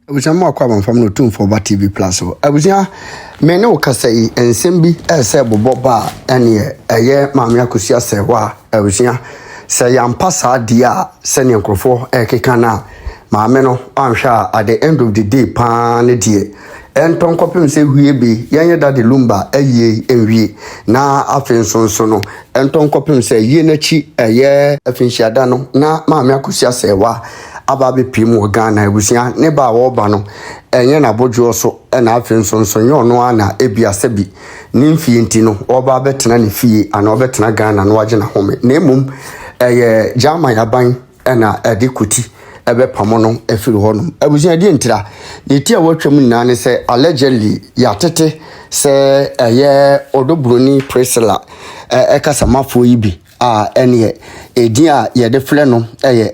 Abusua kwa bamfam no tum for ba TV plus o. Abusua me ne wo kasa yi ensem bi ese bobo ba ene eye maame Akosua Serwaa abusua se yampa saa dia se ne nkrofo ekeka na maame no anhwa at the end of the day pa ne die enton kopim se hwie bi yanye dade lumba aye enwie na afensonso no enton kopim se ye nachi eye afinhyiada no na maame Akosua Serwaa ababe pimu Ghana ebusia ne ba wo ba no enye na bodwo so na afensonso nye ono ana ebia sebi ne mfie nti no oba betena ne fie ana obetena Ghana no wage na home na emum eye jama yaban na edikuti ebe pamono efiri hono ebusia di ntira de ti a watwam nna ne se allegedly yatete se eye odo Bronii Priscilla ekasamafo yibi ene edia ye de fle no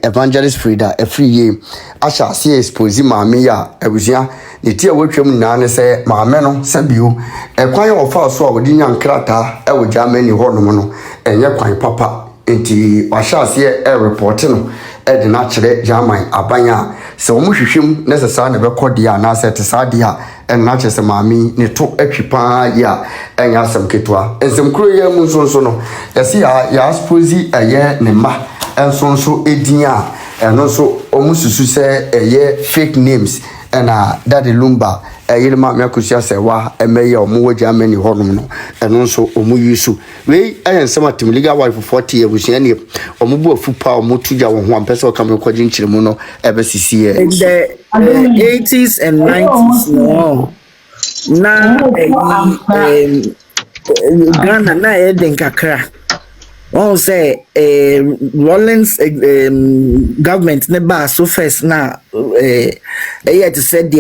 evangelist Frida efriye asha se Exp0se maame ya abusia de ti a watwam nna ne se maame no sabio ekwan ofa so a wodi nyankrata ewo Germany hono no enye kwan papa enti asha se report no de na kire German abanya se wo hwehwem necessary na be kodia na set sadia na chese maami ne to atwipa ya enya asem ketwa ensem kro ya mu nso no yesi ya Exp0se eye ne ma enso edinya eno so omususu se eye fake names na dade lumba eye maame Akosua Serwaa emeye omo Germany honum no eno so omu yusu we ensem atim legal wife 40 years ne omo bu afupa omo tuja wo ho ampese okam ko ginchire no ebesisi in the 80s and 90s no na Ghana na eden kakra on say Rollins government ne ba so first na to said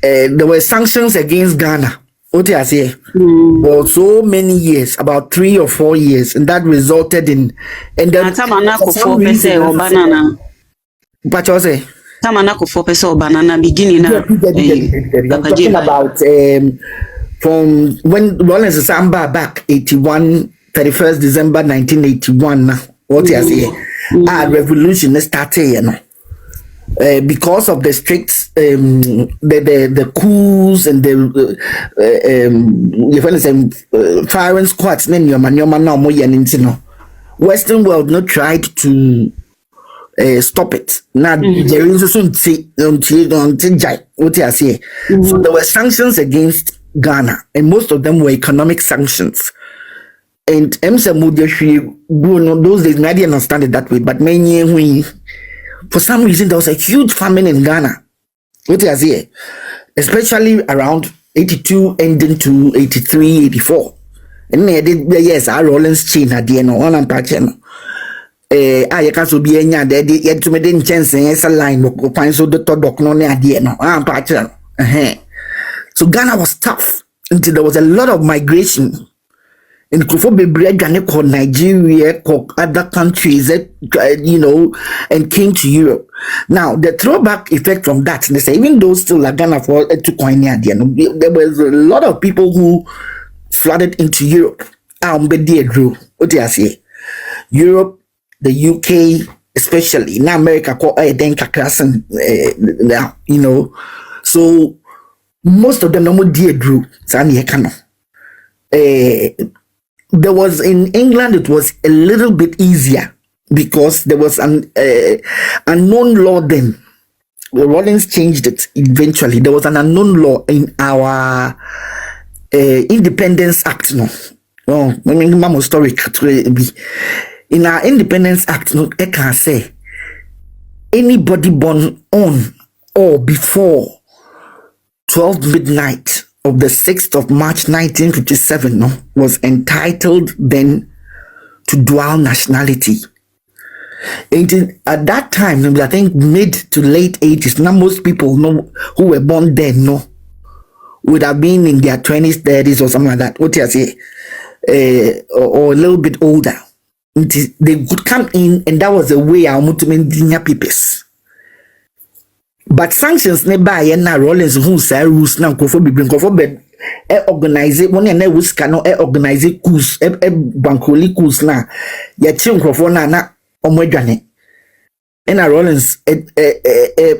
there were sanctions against Ghana. What I say for so many years, about 3 or 4 years, and that resulted in Tamana ko 4% or banana. But you say Tamana ko 4% or banana beginning now. I'm talking about from when Rollins Samba back 81 31st December 1981. What I say revolution started, you know. Because of the strict the coups and the firing squads Western world not tried to stop it. Now there is so there were sanctions against Ghana, and most of them were economic sanctions. And those days I didn't understand it that way, but many for some reason there was a huge famine in Ghana. What is here? Especially around 82 ending to 83, 84. And they did yes, our Rollins chain at the end on and patchen. I can't so be any other yet to make chance as a line of pine so the doc no near the end on patchen. So Ghana was tough until there was a lot of migration. In Ghana, called Nigeria, called other countries, and came to Europe. Now, the throwback effect from that, they say, even though still Ghana for to coin there was a lot of people who flooded into Europe. What do I say? Europe, the UK, especially now America, called so most of them no more drew. There was in England, it was a little bit easier because there was an unknown law then. Rollins changed it eventually. There was an unknown law in our Independence Act. No, story in our Independence Act. No, I can say anybody born on or before 12 midnight. Of the 6th of March 1957 was entitled then to dual nationality. And at that time, I think mid to late 80s, now most people know who were born then would have been in their 20s, 30s or something like that. What do you say? Or a little bit older. They could come in, and that was the way our movement papers. But sanctions nearby and now Rollins who say rules now go for bring for bed organize it one and was cannot organize coups bankoli coups now yet microphone na omwadwane ɛna Rollins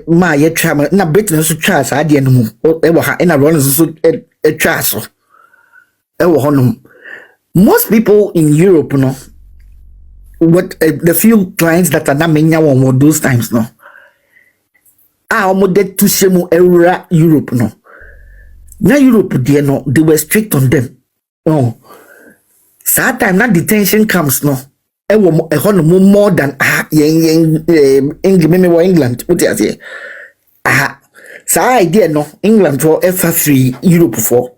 ma yɛ twa na Britain nso twa saa deɛ no mu ɛwɔ ha ɛna Rollins nso twa so ɛwɔ hɔ nom. Most people in Europe, no, what the few clients that are not many one those times, no, are almost dead to shemu era Europe, no. Now Europe, they were strict on them. Oh, sad time that detention comes, no. More than England. What do you say? So idea no England for F3 Europe for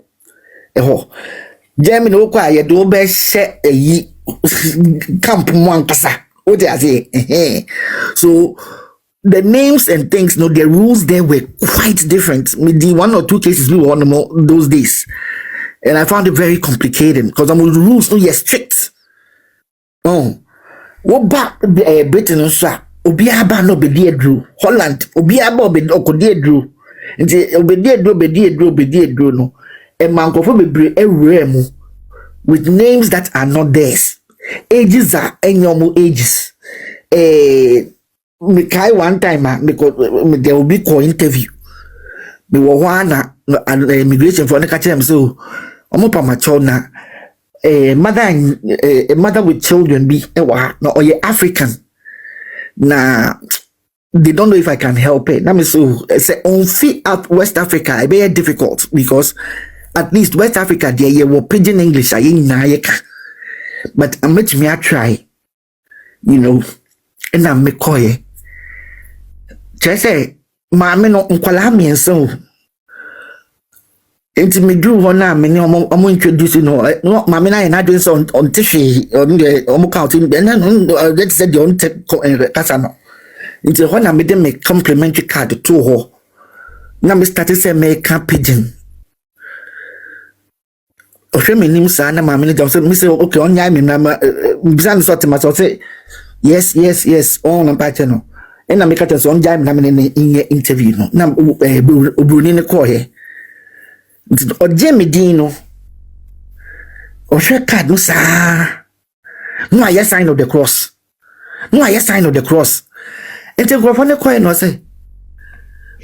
Germany okwa do be share camp one kasa. What do you say? So the names and things, no, the rules there were quite different. With the 1 or 2 cases we were on those days, and I found it very complicated because the rules no yes strict. Oh, what back Britain and so Obiaba no be dear drew Holland Obiaba be dear drew and obedie drew no a mancofo be a with names that are not theirs. Ages are normal ages. Me kai one time because there will be call interview. Me wa wana immigration for the catch them so omopa macho na mother with children be no or ye African na they don't know if I can help it. That means so say on fit out West Africa it be difficult because at least West Africa there you were pidgin English but I met me I try, you know, and I make koye. Just say mama no nkwala mi so enti me do ho na me omo introduce no mama na do so on tishi on the omo count na let's say the on kasa no enti ho na me dem me complimentary card to ho na me start say me can pidgin o hwe me nim sa na mama no say me say okay on nya me na bizan so tema so say yes on na pa no and I make it on time in interview no na Bronii ne call here o Jamie Dino o share card no sa no I sign of the cross and take go for the coin no say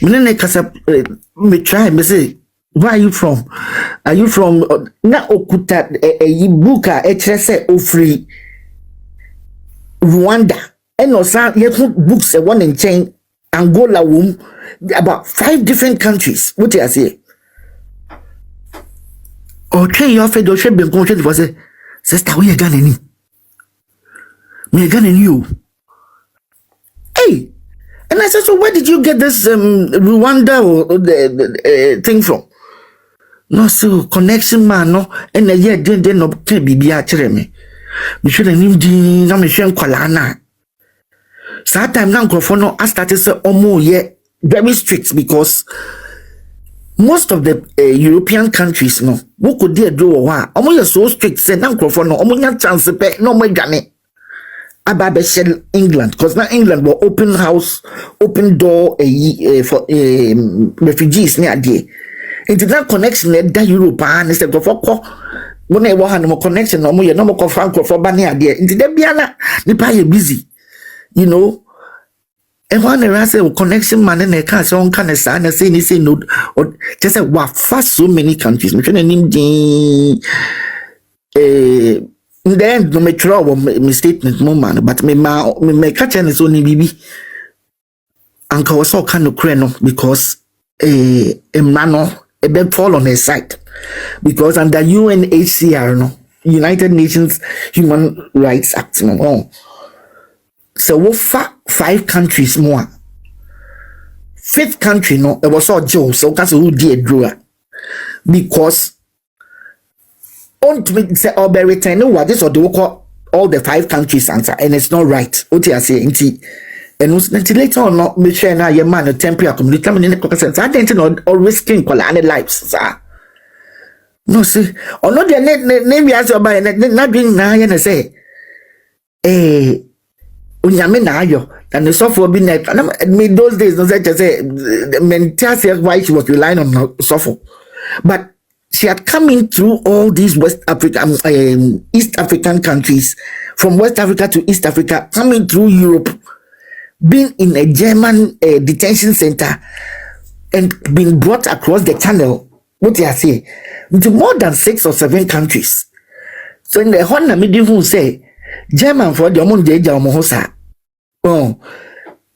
me kasa me try me say where are you from na okuta buka HSE ofri Rwanda and also books one in chain Angola about 5 different countries. What do I say? Okay, your fed or should be conscious was a sister. We are gunning you. Hey, and I said, so where did you get this Rwanda or the thing from? No, so connection man, no, and the year didn't no be actually me. We should have named the nomination Kolana. So that time now no I started say very strict because most of the European countries no who could dare do wa almost so strict say now no almost chance pay no more gane about England because now England will open door for refugees near there into that connection that Europe and instead of when I want no connection no more no more Franco for bania there into the biana the pay busy. You know, and when I say connection man and a can't say on kind of sign and say no or just say wow fast so many countries. I'm trying to name the in the end no me trouble my statement more man, but me catch is only BB. Uncle was all kind of crano because a man a bed fall on his side because under UNHCR no United Nations Human Rights Act no. So we 5 countries more. 5th country no it was all Joe so that's who did draw because on to say all very return no what this or they call all the 5 countries answer and it's not right. What you say and later on not me share now your man a temporary community coming in the sense I didn't or risking colony lives sir. No see or not the name as your by not doing now and say Unyame na ayo and the software be net and me those days no say the mentality why she was relying on software but she had come in through all these West African East African countries from West Africa to East Africa coming through Europe been in a German detention center and been brought across the channel. What you say? To more than 6 or 7 countries. So in the Honda Medium who say German for the Omon Deja Mohosa. Oh,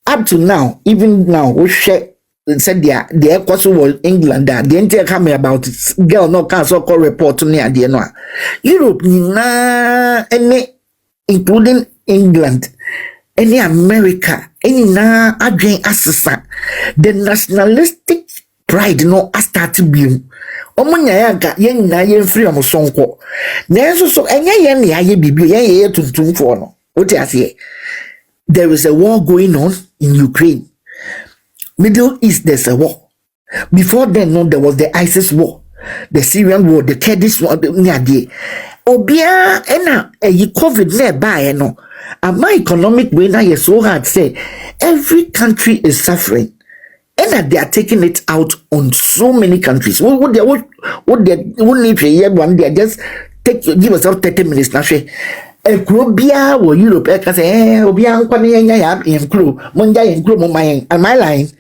up to now, even now, we share said the Akosua was England that the entire coming about girl no can so call report to near the no. Europe na any including England, any America, any na adwen asesa. The nationalistic pride no start to be. Omunya yaga yen na yen free amosonko. Na so enya yen na ye bibio yen ye tuntum for no. What you say? There is a war going on in Ukraine. Middle East, there's a war. Before then, no, there was the ISIS war, the Syrian war, the Kurdish war. Obia ena COVID nearby, no. And my economic way now is so hard. Say every country is suffering, and they are taking it out on so many countries. What they need to hear one day? Just give us out 30 minutes now. Ekrobia or Europe, I say, Obia, Kwanya, and crew, Monday and crew, my am I lying?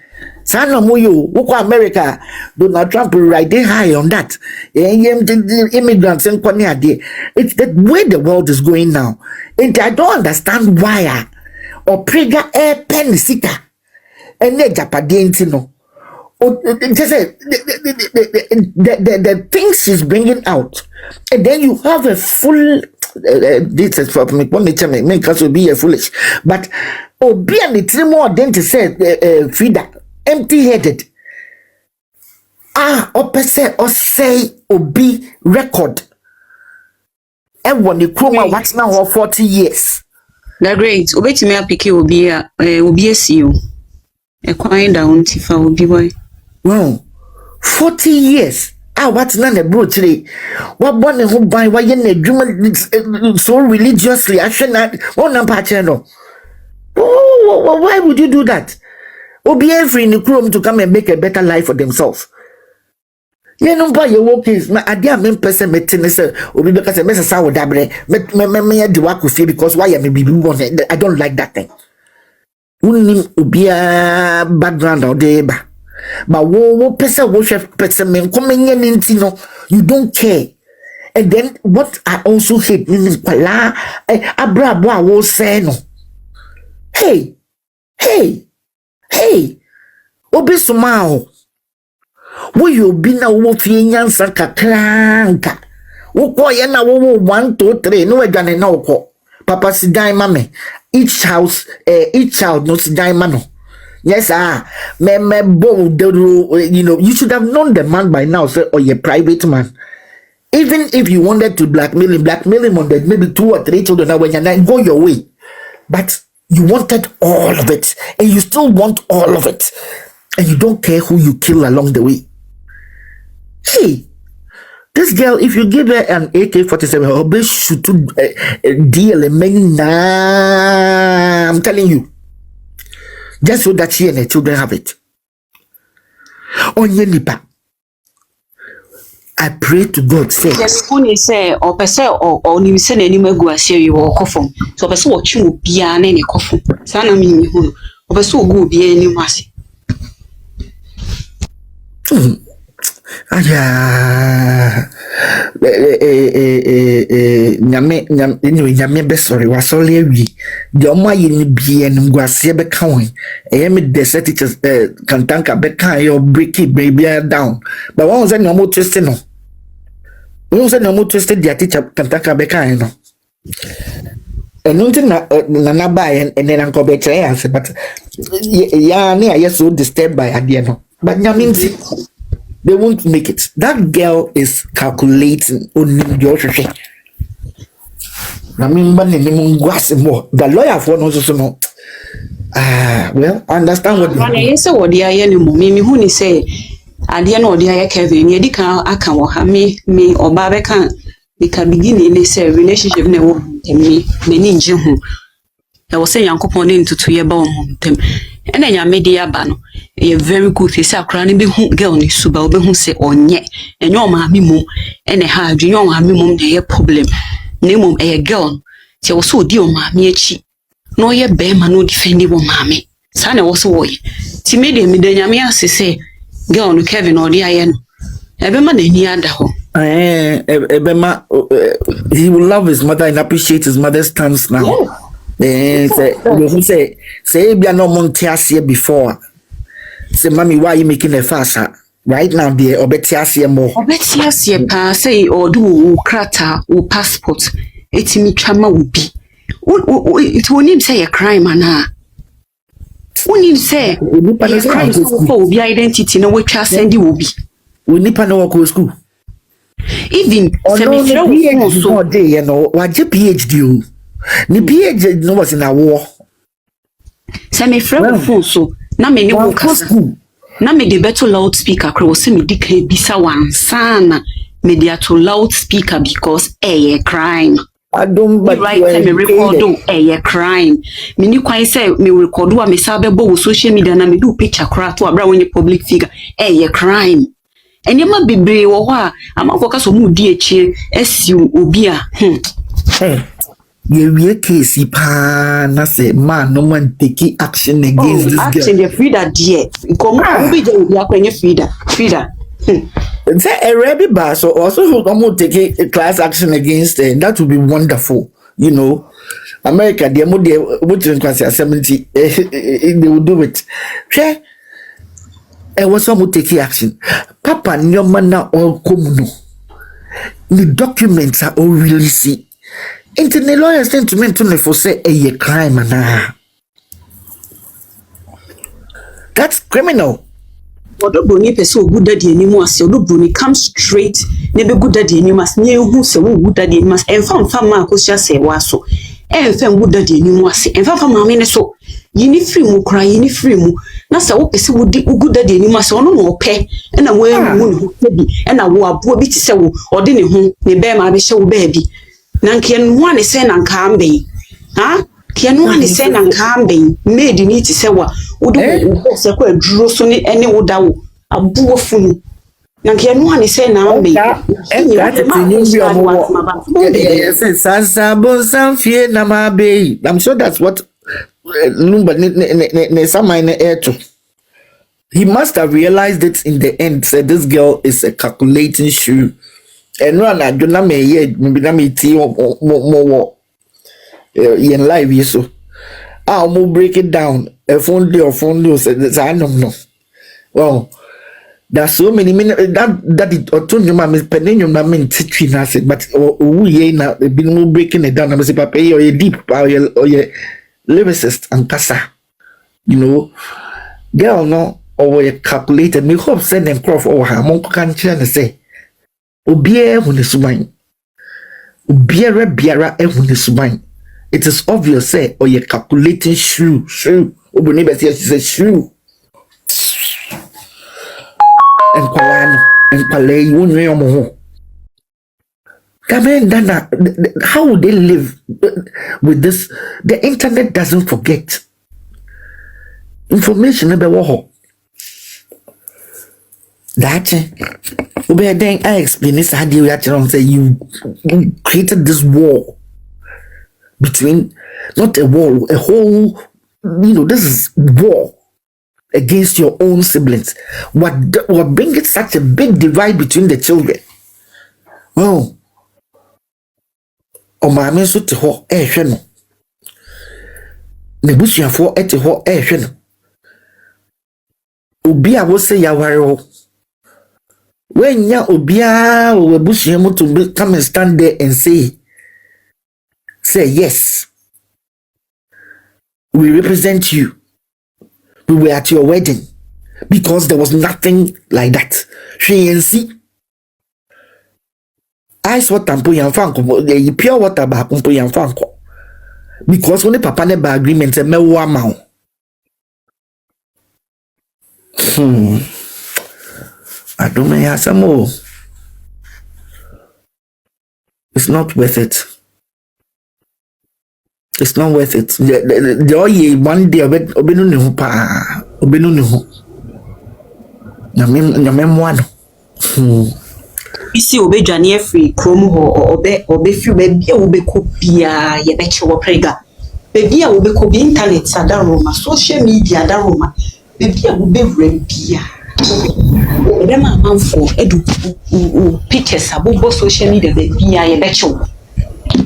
Sana Moyo, Woko America, Donald Trump riding high on that. The immigrants and Kwanya. It's the way the world is going now. And I don't understand why or Prega air pen sika and then Japadintino. The things she's bringing out, and then you have a full. This is for me. Make us be a foolish, but be a little more than to say feeder empty-headed. Opposite or say be record. And when you come what's now 40 years. The great obey me a picky will be a CEO. A quiet down Tifa will be boy. Well, 40 years. What's none a brutally? What one who buy why you so religiously? I should not one number channel. Oh, why would you do that? Be every in the room to come and make a better life for themselves. You know, by your work is my idea, main person, maintenance, or because I mess a sour dabre, me do work with you because why I may be born. I don't like that thing. Wouldn't be a background or day. But what person worship person men coming in into no, you don't care. And then what I also hate is pala abra wo say no. Hey, obi sumao. Wo you be na wo fie nyansa kakranka. Wo ko ye na wo 1 2 3 no adwane na wo ko. Papa sidan mame. Each house each child no sidan mano. Yes, me you know, you should have known the man by now, sir, or your private man. Even if you wanted to blackmail him on that maybe 2 or 3 children when you're not go your way. But you wanted all of it, and you still want all of it, and you don't care who you kill along the way. Hey, this girl, if you give her an AK-47, her best should deal a many. I'm telling you. Just so that she and her children have it. Onye nipa. I pray to God first. Yes, when you say or person or you say any megu ase you will coffin. So person what you be an any coffin. Sana me who or person go be any mercy. Nyame be sorry was all we the oma yin be and guasia be coin me the teachers can tank a beca your bricky baby down but one was no more twisting no one was no more twisted their teacher can tank a beca no and nothing na buy and then uncle better answer but yeah near yes so disturbed by idea no but nyame they won't make it. That girl is calculating on your shit. I mean, the lawyer for no so. Well, I understand what you say. What the aye no me who ni say ade na odi aye Kevin ye di kan aka wo ha me oba be kan we can begin in say relationship na wo me ni nje ho. E wo say yankopon ni ntutu ye ba wo ntem. And then your media ban, a very good face, a cranny be who girl ni suba, who say on yet, and your mammy mum, and a hard young mammy mum, a problem. Name a girl, she was so dear mammy cheap. No, ye bear man no defending one mammy. Sana was boy. Timid me de nyame say girl no Kevin or the ayen. Ebema na ni ada ho. Ebema he will love his mother and appreciate his mother's stance now. Say be no montiasie before. Say mommy, why are you making a fuss? Right now dear obetiasie more. Obetiasie pa say or do krata or passport. Etimi twama wo bi. It won't even say a crime ana. Won't even say a crime for be identity no we try send you be. We nipa no go school. Even PhD so day, you know, what your PhD o. Ni PhD no was in a war. Say me friend phone so na me ni wo kasa. Na me de better loudspeaker kro se me dika bisa wansana me de to loudspeaker because a crime. I don't but right me record a crime. Me ni kwan say me record wa me sabe bo social media na me do picture kra to abra when public figure a crime. Enyema bebre wo ho a amakoka so mu di echi esi obi a ye we case pa na say man no man take action against this girl. Action the Frida die. Come obi je obi akwenye Frida. Say a rebel boss or also who take a class action against that would be wonderful, you know. America they mo dey which in 70 they will do it. Sure. Was some take action. Papa nyoma na all komuno. The documents are all released. Into the lawyers sent to me to for say a crime na. That's criminal. Odo Bronii person good daddy anymore say Odo Bronii come straight ne be good daddy anymore ne hu se wo good daddy anymore enfam ma Akosua Serwaa so enfam good daddy anymore say enfam ma me ne so yini free mu kra yini free mu na se wo pese wo di good daddy anymore say ono no pe na wo emu ne ho bi na wo abo bi ti se wo ode ne ho ne be ma be hye wo ba bi na nke no ane se na nka ambe ha kianu ane se na nka ambe made ni ti se wa wodo wo se kwa duro so ne ene wo da wo abuo funu na kianu ane se na ambe I'm sure that's what he must have realized it in the end. Said this girl is a calculating shoe. And run I do not me yet, maybe not me tea more in live so. I'll break it down. A phone day or phone day said I don't know. Well, there's so many minutes that it or told you, mammy, penny, your mammy, teaching us it, but we now been breaking it down. I say, papa, or a deep or your lyricist and casa. You know, girl, no, or a calculated. Me hope send them cross over her. Monk can say. Obiara when is mine. Biara when is mine. It is obvious, say, or you're calculating shoe. Obunni Bessie says shoe. And Kwale, you won't know more. How would they live with this? The internet doesn't forget. Information about war. That then I explain this how you actually say you created this wall between not a wall, a whole, you know, this is war against your own siblings. What brings such a big divide between the children? Well, o maame so te ho ehwe no. Ne busuafo ete ho ehwe no. Obi a wo se ya ware ho. When ya obia we busuamu to come and stand there and say yes, we represent you. We were at your wedding because there was nothing like that. She ice water mpo yamfanko pure water ba mpo yamfanko because when the papa ne ba agreement e mewo ama I don't know some more. It's not worth it. It's not worth it. The one day obenu ne ho pa obenu ne ho na memwano isi obedwane free krom ho obe fi be bia obekopia ye be che wo prega baby a wo be ko be internet adaroma social media adaroma baby a wo be bia ebe ma manfo edu pictures abobo social media baby a ye be chew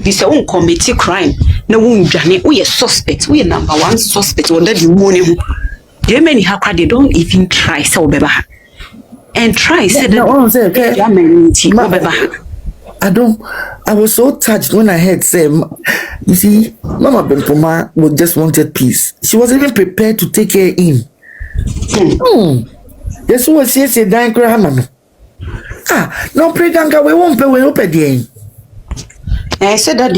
this won commit crime na won dwane wo ye suspect wo ye number 1 suspect wo da di wo ne ho they many hakwa they don't even try say obeba and try say that I was so touched when I heard say, you see, Mama Bempoma was just wanted peace. She was even prepared to take her in. Yes, what she said, dying grandma. No, preganga, we won't pay, we open the I said that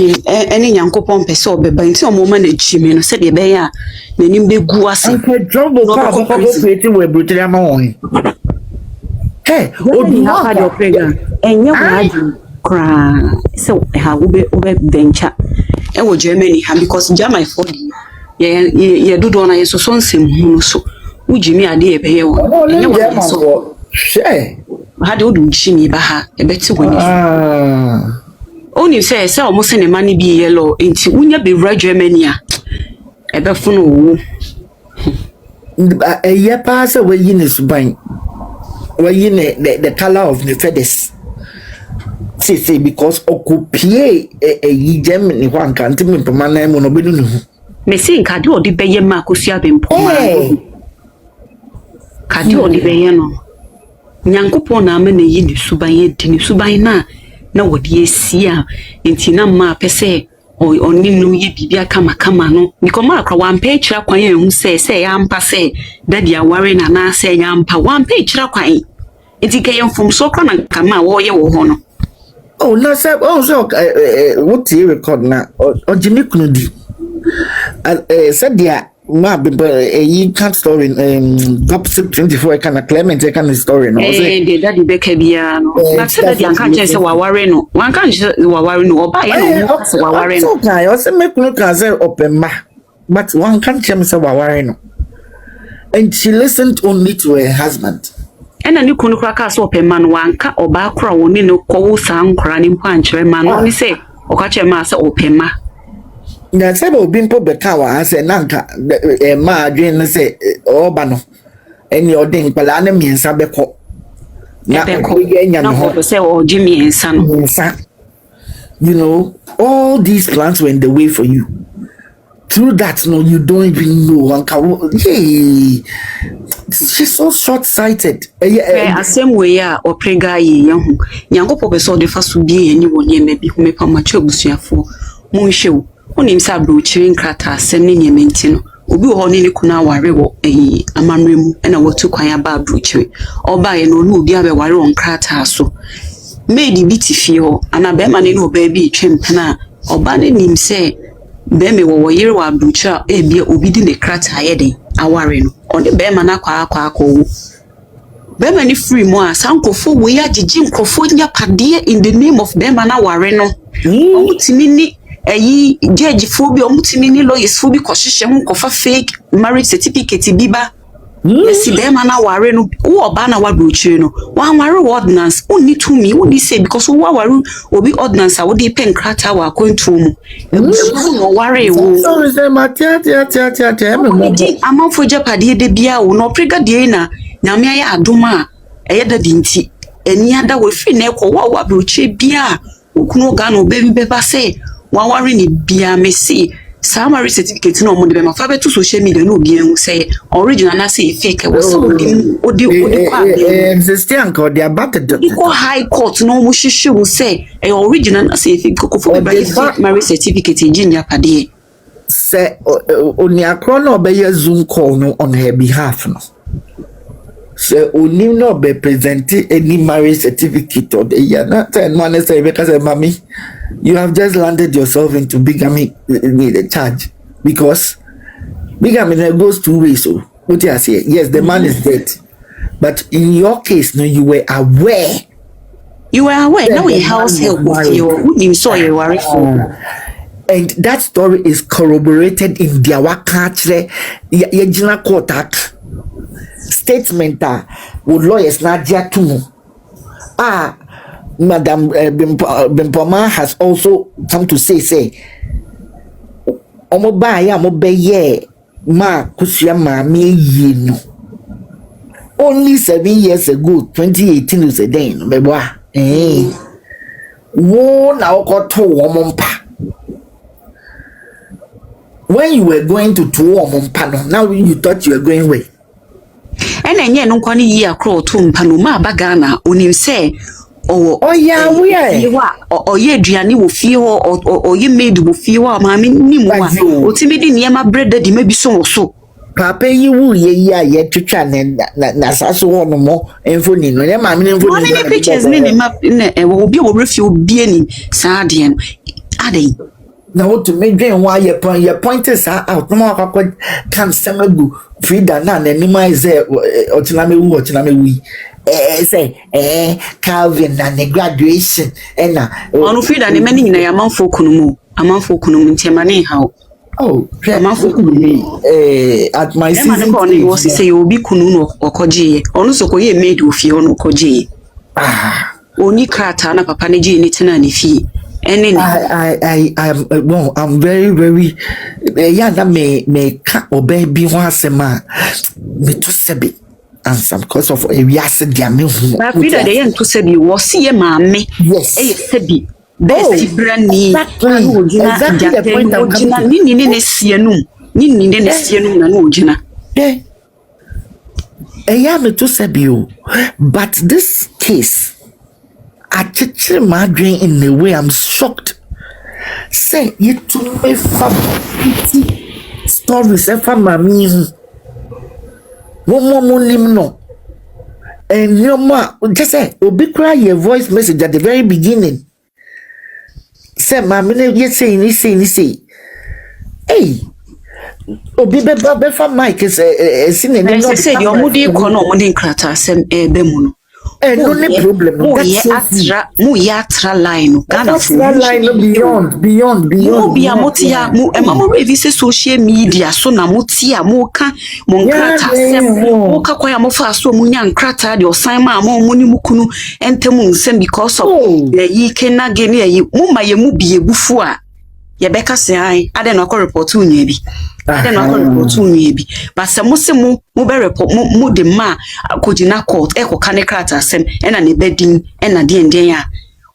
any young couple person be by some moment a chimney said the bear, the name be guas. I trouble creating where Britain. Hey, what do you have your pregnant? And you cry. So, how will be over venture? And what Germany have because Jammy for ye do don't I so son sim so. Would you me a dear bear? So, share. How do Jimmy Baha a better one? Only say almost any money be yellow into when be red Germany. A befuno. A year pass away in his bank. Well, you know the color of the feathers. See, because Okupie a Germany one can't mean for my name on a bit. Messing Cadio di Bayama Akosua Bempoma. Cadio di Bayano. Nyankopo na me ne yi ni suban di ni suban na wodi esia enti na ma pese oni no ye bibia kama no nikoma akra one page ra kwan ehun se ya mpa se daddy aware na na se ya mpa one page ra kwan enti ke yemfom so kra na kama wo ye wo ho no oh na se so what you record na o jimi kunu di said dia ma you can't story Gossip 24 kind of Clement kind of story no say daddy beka bia no but say daddy an kan say waware no wan kan waware no oba ye no say waware no so I say make no can say open ma but one can say waware no and she listened only to her husband ena ni kunu kra ka so open ma no wan ka oba kra woni no kowo san kra ni mpa ankyere ma no ni say oka che ma say open ma na sebe obi mpo beka wa ase nanka ma adwen ne se oba no eni odin pala na miensa beko na enya no ho se o jimi ensa no you know all these plans were in the way for you through that no you don't even know anka hey she's so short-sighted same way ya oprega yi yehu nyankopɔ be so de fa so bi eni wonye mebi hu mepa macho busuafo mu hwew onim sa brochiri nkrata asem ne nyementi no obi wo ne kuna ware wo amanremu na wotu kwan aba brochiri oba ye no lu obi abe ware on nkrata so made bi tifie ho ana be ma ne no oba bi twem na oba ne nim se be me wo yire wa brochiri ebia obi di ne krata ye den aware no oni be ma na kwa wo be ma ni free mo a sankofo wo ya gigi nkofo nya pade in the name of be ma na ware no omutimi ni judge phobia omutimi ni lawyers phobia kohhehye ho kofa fake marriage certificate biba yes dem na ware no wo oba na wadrochire no wan ware ordinance onni to me onni say because wo ware obi ordinance a wo dey pen krata wa kontu mu no ware wo so say matia me amanfo japade de bia wo no prega de na nyame aye adoma eye da dinti eni ada wo fi na ekwo wo wadrochire bia okunu ga no baby beba say wawari ni bia mesi summary certificate no mo de ma fa beto social media no bia hu say original na say fake we so odi kwa existing anko de abated ko high court no mo hwehwe wo say original na say fake ko fo be marriage certificate ginya pade say oni akro no be ya zoom call no on her behalf no so only no be present any marriage certificate or the year not ten one say because mommy you have just landed yourself into bigamy the charge because bigamy goes two ways so what you say yes the man is dead but in your case no you were aware now your house help with you saw you worry for and that story is corroborated in their wakachre yejina court act statement would lawyers na dia tumu Madam Bempoma has also come to say omo ba ya mo be ye ma kusua ma me yenu. Only 7 years ago, 2018 was a day, no boy. Wo na okoto omompa. When you were going to omompa no, now you thought you were going where? And enye no kwani yi akro to mpa no ma baga na onim se oh yeah, we are. Oye aduane wo fie ho oye maid wo fie ho ma me nimu a otimi di niema bread di mebi so wo so. Papa yi wu ye ya ye twetwa na saso ho no mo enfoni no ye ma me enfoni no pictures ni ma obi wo refi obi ani sa de no adai na what to make dream why your point is out no akwa kan semagu frida na ni ma ze otiname wu say Calvin na ne graduation na onu frida ne mani nyina ya manfo kunumu ntema ne hawo. Oh, at my season was say you be kunu no okoje onu so ko ye made ofie onu okoje oni krata na papa ne je ni tena ne fie ene I'm very yeah that me ka obe bi ho asema me to sebe and some because of we ase dia me hu na frida de ye to sebi wo se ye maame yes sebi best Bronii exactly the point I'm coming to. Nini ne sienum na no ogina me to sebio but this case I teach my dream in a way I'm shocked say you to me stories ever mami mo no and your ma just say obi cry your voice message at the very beginning. Say, mammy, you say, hey, obi be from Mike is a sin and I say, your moody kono, moody crata, sem bemuno. No problem. Mu yatra line, Ghana line beyond. Mu be a motia, mu e mama revise social media, so na motia, mu ka, mon crata, sem, mu ka kwa ya mo fa so mu nyan crata, the osan ma mo muni mukunu, entemu nsem because of ye kena geni ye, mu ma ye mu bi ebufu a. Ye beka se ai ade no ko report unye bi but se mo be report mo de ma akogina court e ko kane krata asem e na ne bedin e na de nden a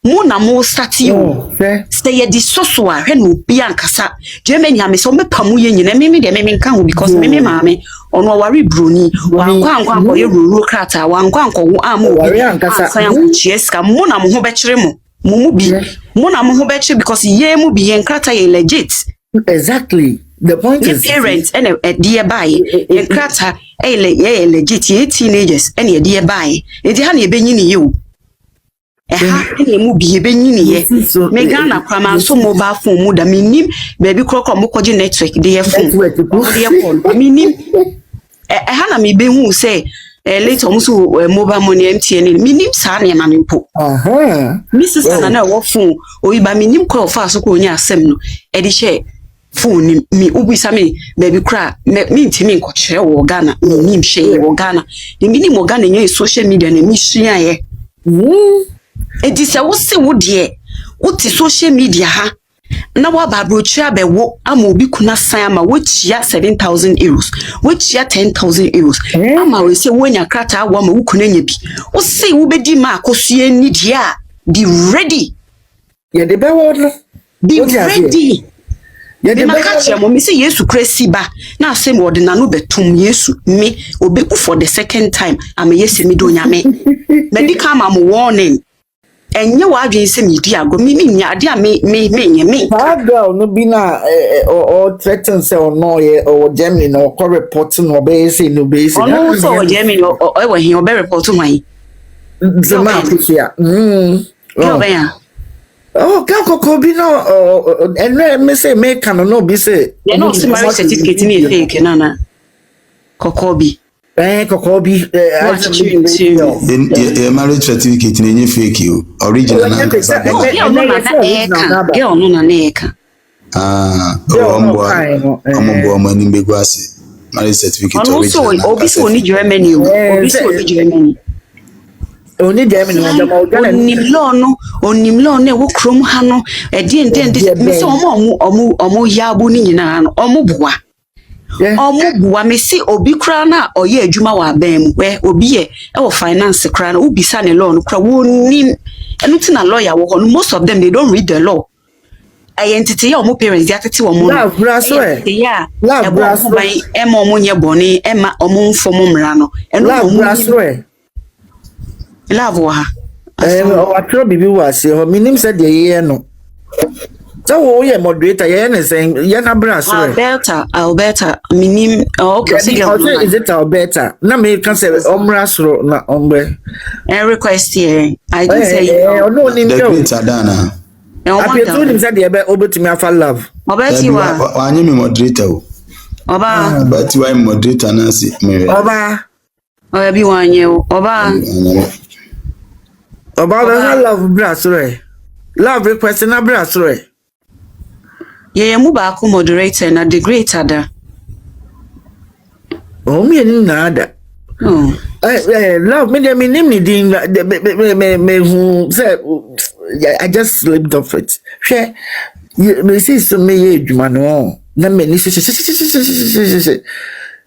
mo na mo start you say ye di soso a hwe no bi ankasa Germany ame so me pamu ye nyina me de me nka ho because me maame ono wari Bronii wankwa ye ruru krata wankwa wo amu wari ankasa chieska mo na mo ho be kire mo Mona mo beche because ye mu bi enkrata ye legit. Exactly. The point is parents and dear buy enkrata ye legit ye teenagers and ye dear buy. E di ha na ebenyini ye o. Ha e mu bi ebenyini ye. Me Ghana kwama so mobile phone mu da minim baby krokro mo koji network de ye phone. De ye phone. Minim ha na me be hu say later also mobile money MTN minim sa na ma mempo mi sister na wo phone oyiba minim call fa so ko nya asem no e di share phone mi ubisa me baby kra mi ntimi nko kire wo Ghana minim share wo Ghana de minim wo Ghana nya social media na mi sua ye e di se wo se wo de wo ti social media ha na wa ba brochi abewo ama obi kuna san ama wo chia 7,000 euros wo chia 10,000 euros ama we se wonya krata awo ama wo kuna nya bi wo se wo bedi ma Akosua ni dia be ready ye de be wo no be ready ye de be ka mo mi se Yesu Christi ba na asem wo de na no betum Yesu me obeku for the second time ama Yesu mi do nyame medical ma mo warning enye wa adwen se mi di ago mi nya ade a me girl no bi na or threaten say or no ye or Germany no ko report no be say no be say no so Germany o we he o be report wan zema Akosua yo be ya ko bi no and me say me can no be say no marriage certificate ni fake na kokobi Kokobi marriage certificate na fake you original na girl no na neka ombo mani begwase marriage certificate original obi so ni Germany Oni dem ni onimlo no wo krom ha no e de me se omo yabu ni nyina no omo boa bua me si obi kra na oye adwuma wa ban mu we obi ye e wo finance kra na ubisa ne law no kra wo nim enu ti na lawyer wo no most of them they don't read the law entity ya omo parents ya tete wo mo love braso love braso e ma omo nye boni e ma omo mfom mra no enu love braso love wa o atro bibi wa se ho minim se de ye no so we moderator ye na say ye na braso Alberta minim okay is it Alberta na me can say omrasro na ombe request here I do say no ni the great Adana appetu nim say de be obetumi afa love obeti wa anyi me moderator oba but why moderator na si me oba bi wanye oba be love brasro love request na brasro ye mu ba ko moderator na the great Ada me ni nada love me name ni din me who say I just slipped off it share me see so me ye adwuma no na me ni se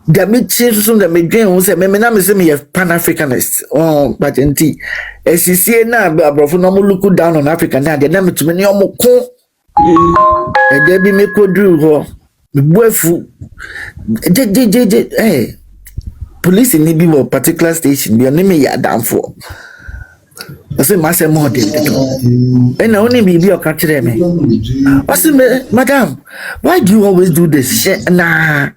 da me so da me dwen who say me na me say me pan Africanist but enti esisie na abrofo no mo look down on Africa na de na me tumi ni omo ko there be me kodru ho me boafu police ni bi mo particular station bi oni me ya danfo I say my more and only be o ka kire me I say madam why do you always do this nah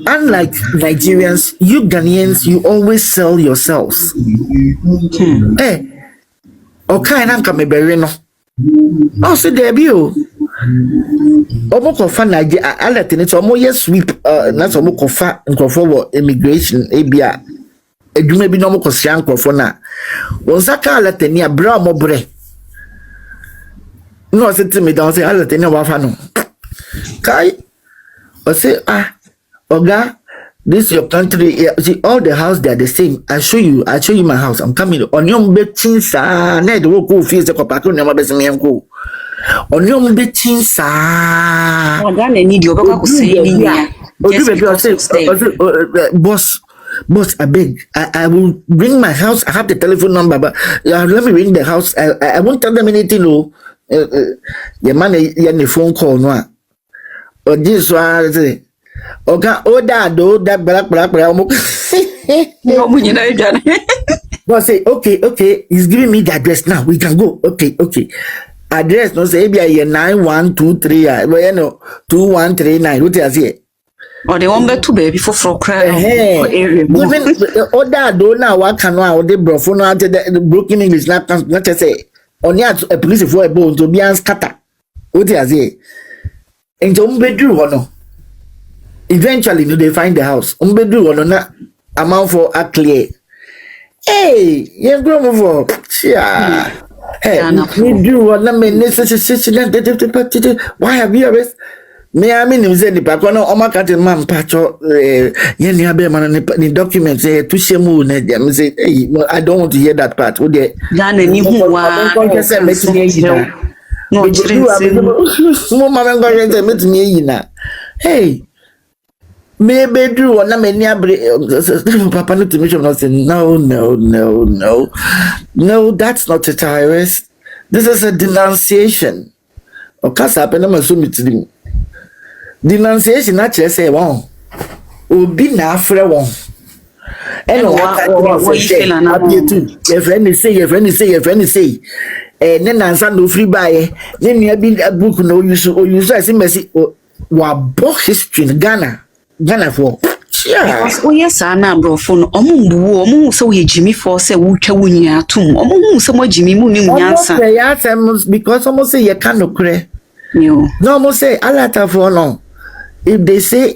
unlike Nigerians you Ghanaians you always sell yourselves okay na nka me bere no oh so there be o omo kofa Nigeria alert ni so omo yes sweep na so omo kofa nkofo wo immigration ebia edwuma bi no omo kosia nkofo na wonsaka alert ni abra omo bre no se timi down say alert ni wa fa no kai o say oga this your country see all the house they are the same I show you my house I'm coming on your betin sa na de wo ko fi se ko pa ko ni ma be se me ko onyom betin sa oga na need you obeka ko say ni ya boss I beg I will bring my house I have the telephone number but let me ring the house I won't tell them anything no the man ya phone call no or this one say oga that black no munyina ejane boss say okay he's giving me the address now we can go okay address no say bia 9123 but you know 2139 what you say or they want to baby for cry area even do now what can no the brofo no the broken English not say only a police for a bone to be scatter what you say into bedroom no eventually no they find the house bedroom no na amount for a clear you go move for we do what na me why have you always me I mean say the papa no oma ka man pacho ye ni abe man ni documents to shemu na dem say I don't want to hear that part what there na ni hu wa no mo ma men go say metumi yi na me bedru wona me ni abre papa no to me show say no that's not a tirade. This is a denunciation okasa pe na maso mitiri denunciation na chere say won obi na afre won eno what you feel na abietu your friend say ne nansa no free buy ne nua bi book no use as mercy wa bo history in Ghana for because yes na brofo no omo so we Jimmy for say wo twa wonya atum omo so mo Jimmy mu ni nyansa because almost say you can no kre no almost say alata for no if they say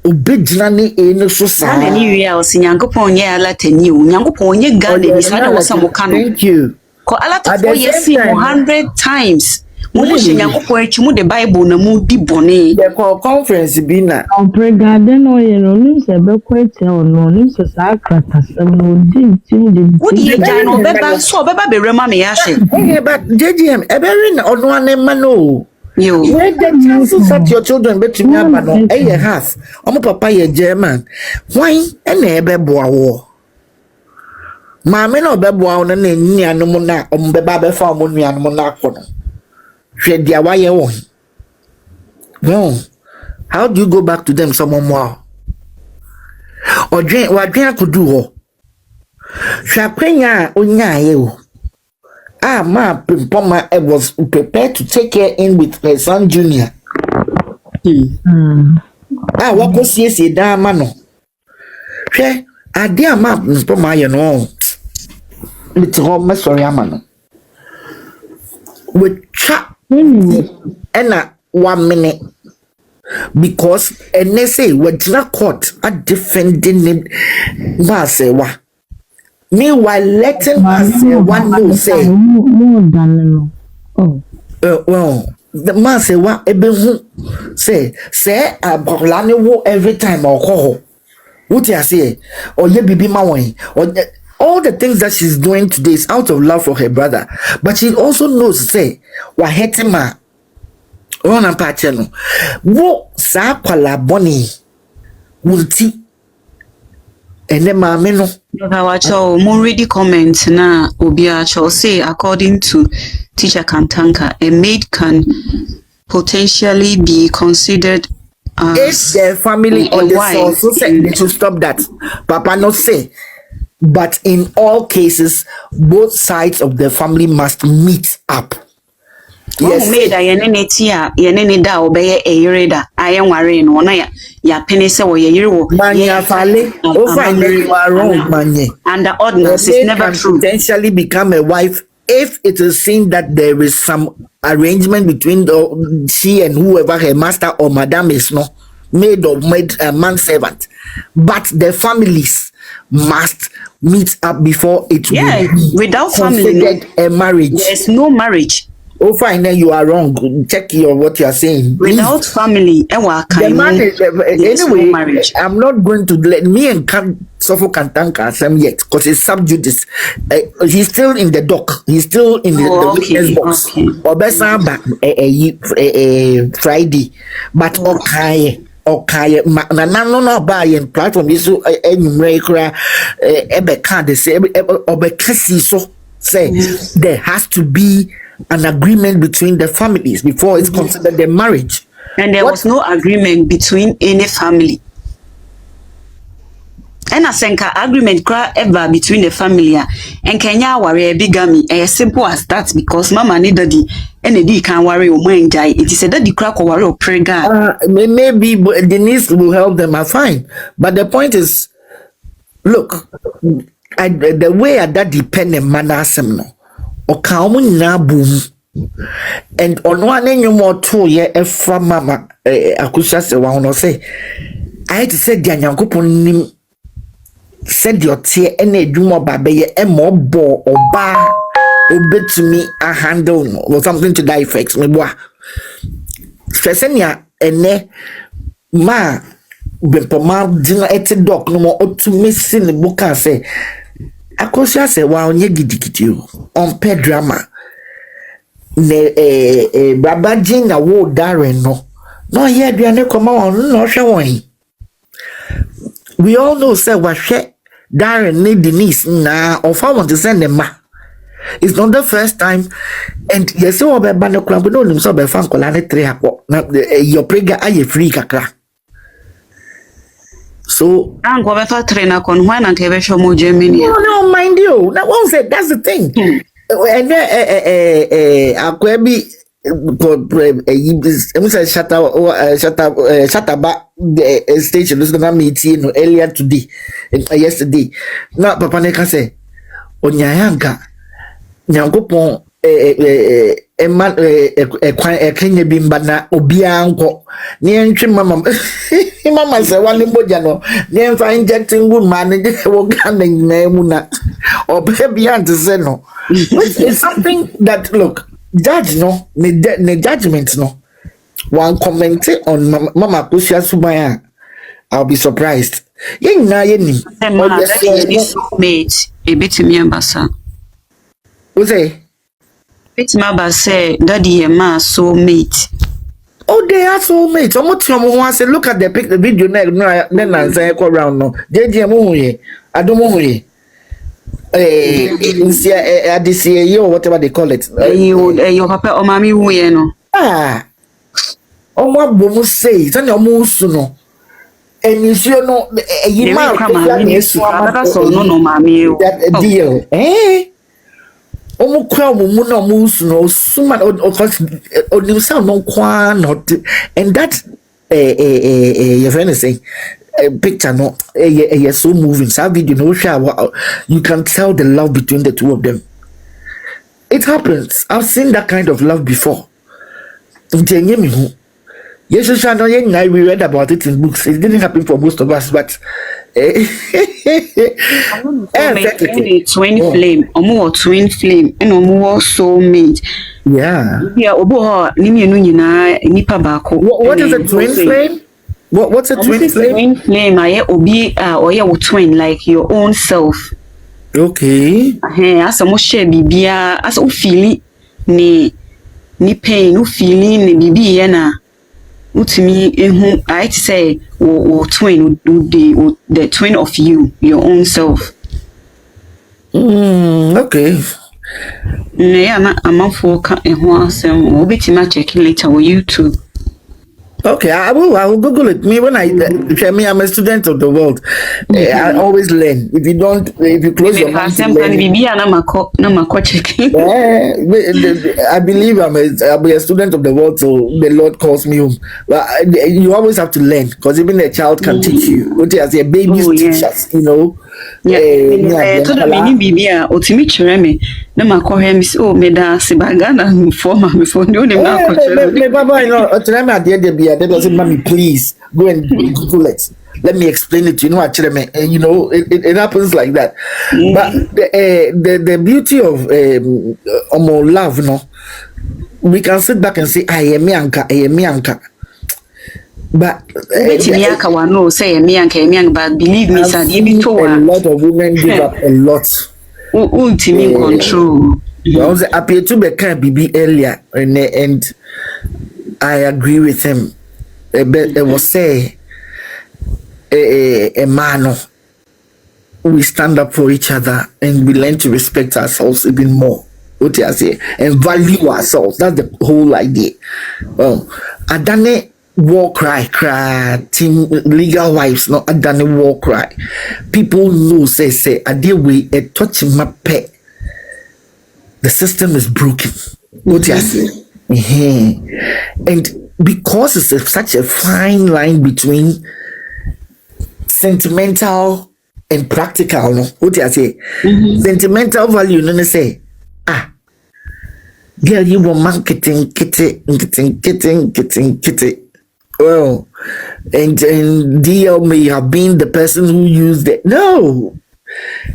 obedina ni no so sa na ni wi a osinyankopon ye alata ni o nyankopon ye Ghana ni sa na wo sa mo ka no thank you ko alata for yes 100 times Mumu she Nyankopon echi mu the Bible na mu di bone. The conference bi na. Garden oil no nim se be kwete ono nim se sa kratasem no di tim di. Wo di ja no beba so beba be rema me ya hye. But JGM ebere na ono anema no. Yo. Where the chances that your children bet me aba no e half. Omo papa ye German. Why ene ebe boa wo? Maame na obeboa wo na nuanom na ombeba be fa omo nuanom na akono. Hwe dia wa ye wo. No. How do you go back to them someone more? Odwen wadwen akodu ho. Hwakwenya onya ye wo. Ma Pimpoma was prepared to take her in with her son Junior. Wako siye da mano. She ade ma Pimpoma ye no. It's home sorry amano. We chat ena 1 minute because and say we did court a defending him Serwaa. Meanwhile, letting Serwaa know say more than oh. Well, the man Serwaa ebehu say abolane wo every time or call. What you say? Or ye bibi mawon or all the things that she's doing today is out of love for her brother, but she also knows say wa hetima on a patcheno. Wo sa kwala Bronii wulti ene maame no. Wacho mo read the comment na obi acho say according to teacher Kantanka, a maid can potentially be considered as if the family or the source so say they should stop that. Papa not say, but in all cases both sides of the family must meet up. Yes, maid ayenene tia yenene da obeye eyireda ayenware no na ya pene se wo yeyire wo manya fale o find you are wrong manye, and the ordinance is never true. Potentially become a wife if it is seen that there is some arrangement between she and whoever her master or madam is, no maid or man servant, but the families must meet up before it will be without family a marriage. There's no marriage. Oh, fine, then you are wrong. Check what you are saying. Without family, the man is, anyway, no marriage. I'm not going to let me and Sofo Kantanka Sam yet because it's subjudice. He's still in the dock. He's still in the witness box. Obesa Friday, but okay. No buy platform is so ebe can they say so say there has to be an agreement between the families before it's considered a marriage. And there was no agreement between any family. And I think agreement ever between the family and Kenya worry bigamy as simple as that because mama need daddy and the can worry or mind die. It is a daddy crack or worry or pray God. Maybe Denise will help them, are fine. But the point is, look, the way that dependent manner no or common na boom and on one any more 2 year from mama Akosua Serwaa no say I had to say the Nyankopon said your tear any adwuma ba be ye mo bo oba obetumi a handle no or something to that effect me boa fesenia ene ma bempoma dina eti doc no mo otumi si ne buka say Akosua Serwaa onye gidigidi on pay drama ne baba jinga wo Darren no here aduane koma won no hwe won. We all know say wa hwe Darren need Denise na of I want to send them ma. It's not the first time and yes so be ba ne kura but no nim so be fan kola ne 3 akọ na your prega aye free kakra. So Ango be fa 3 na kon hwan na ke be show mo Germany. No mind you. Now one said that's the thing. And akwebi Shataba station is gonna meet you earlier today, yesterday. Now Papa Neka say Onyayanga Nyankopon eman Kenya bimba na obia anko ni entry mama mama say wale boja no ni fa injecting good man wo kan na mu na or baby aunt say no. It's something that look judge no ne judgment no one comment on Mama Akosua Subaya. I'll be surprised. Yen na yen ni. Soulmate. A bit me ambassa. Who say? Bit my say daddy a ma soulmate. Oh, they are soulmates. I say look at the video then I say go around no. JJ mo I don't know this year or whatever they call it. Your papa or mommy we no. Ah. Oh my bomu say, it's on musu no. And you know you might no mommy that deal. Eh? Omo kwa mumu no musu no suma or you sound no kwa not and that your friend is saying picture no so moving. So video no shower you can tell the love between the two of them. It happens. I've seen that kind of love before. Yes, we read about it in books. It didn't happen for most of us, but twin flame, or more twin flame, and more soulmate. Yeah. Yeah, obo nimi no nyina nipa baako. What is a twin flame? What's a twin flame? Twin flame aye obi or your twin like your own self. Okay. As a mo share bibia as o feeli ni pain, o feeli ni bibia na utimi ehu I say o twin the twin of you, your own self. Okay. Yeah, I'm a folk and one obitima checking later on YouTube. Okay, I will Google it. Me when I'm a student of the world. I always learn. If you close your mind to learn. I believe I'll be a student of the world, so the Lord calls me home. But you always have to learn, because even a child can teach you. What as a baby's teachers, you know. Yeah, to the mini bibia otimi chreme na makohe mi o meda sibagana former before no dem na me baba you know chreme ade de bia that doesn't mommy please go and Google it. Let me explain it to you know chreme you know it happens like that. But the beauty of love no, we can sit back and say I am Yanka. But say but believe me, sir, a lot of women give up a lot. Ultimate control. I was appear to be kind BB earlier, and I agree with him. It was say a man. We stand up for each other and we learn to respect ourselves even more. What I say and value ourselves. That's the whole idea. I done it. War cry, team legal wives, no, I done a war cry. People know, say, I deal with a touching my pet. The system is broken. What you say? And because it's such a fine line between sentimental and practical, no, what you say? Sentimental value, no, say, girl, you were marketing kitty. Well, and DL may have been the person who used it. No,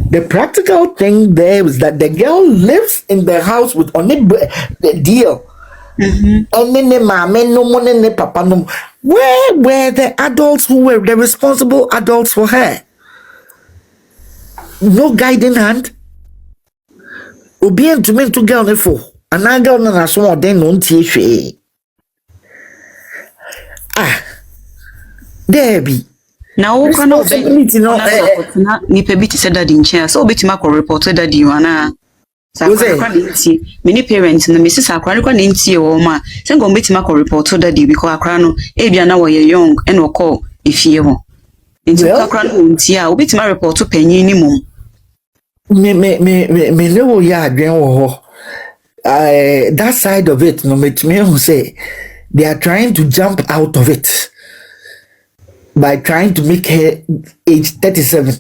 the practical thing there was that the girl lives in the house with only the deal. And then the mama, no one, and the papa, no. Where were the adults who were the responsible adults for her? No guiding hand. Obi to me to girl for and I girl na so then no tie. There be. Now, we cannot nipa bi said that in chair, so bit mark or report that you are many parents and the Mrs. Aquarica Ninty or ma, send go bit mark or report that you because Acrano, Abiana were young and or call if you want. Into Acrano, tia, bit my report to penny minimum. Me know ya, that side of it, no, me who say they are trying to jump out of it. By trying to make her age 37.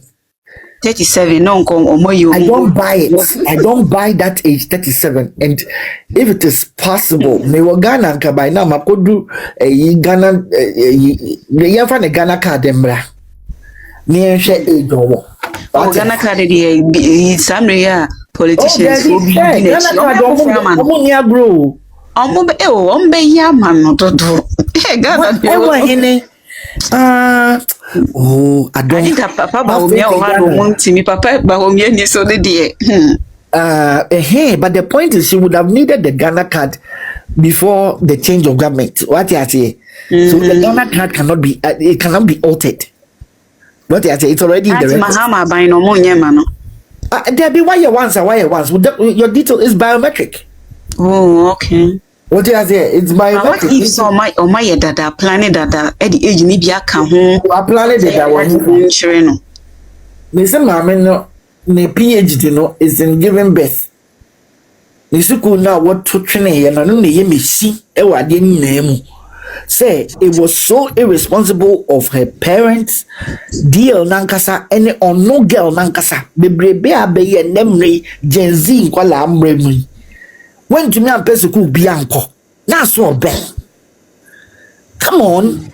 37, no, I don't buy it. I don't buy that age 37. And if it is possible, me wa Ghana ka by now makodu Ghana the Ghana card embra. Me share age owo. Ghana card dey Samria politicians oh, will be Ghana card, bro. Ya man, Dodo. Ghana, I don't. I think Papa Bahomia or one to me, Papa Bahomia, ni so the dear. But the point is, she would have needed the Ghana card before the change of government. What you say? So the Ghana card cannot be, it cannot be altered. What you say? It's already in the record. Mahama by no more, man. There be why you once. Your detail is biometric. Oh, okay. What you say? It's biometric. What if so my dada planet dada at the age maybe I can home? I planted that one. Sure. Listen, mama, no, the PhD, no, is in giving birth. Nisuku now what to train and I know the MEC, I didn't name. Say it was so irresponsible of her parents, dear Nankasa, any or no girl Nankasa, the brebe abe and memory, Gen Z, Kuala Ambremi. When to me and Pesuku Bianco, now so bad. Come on,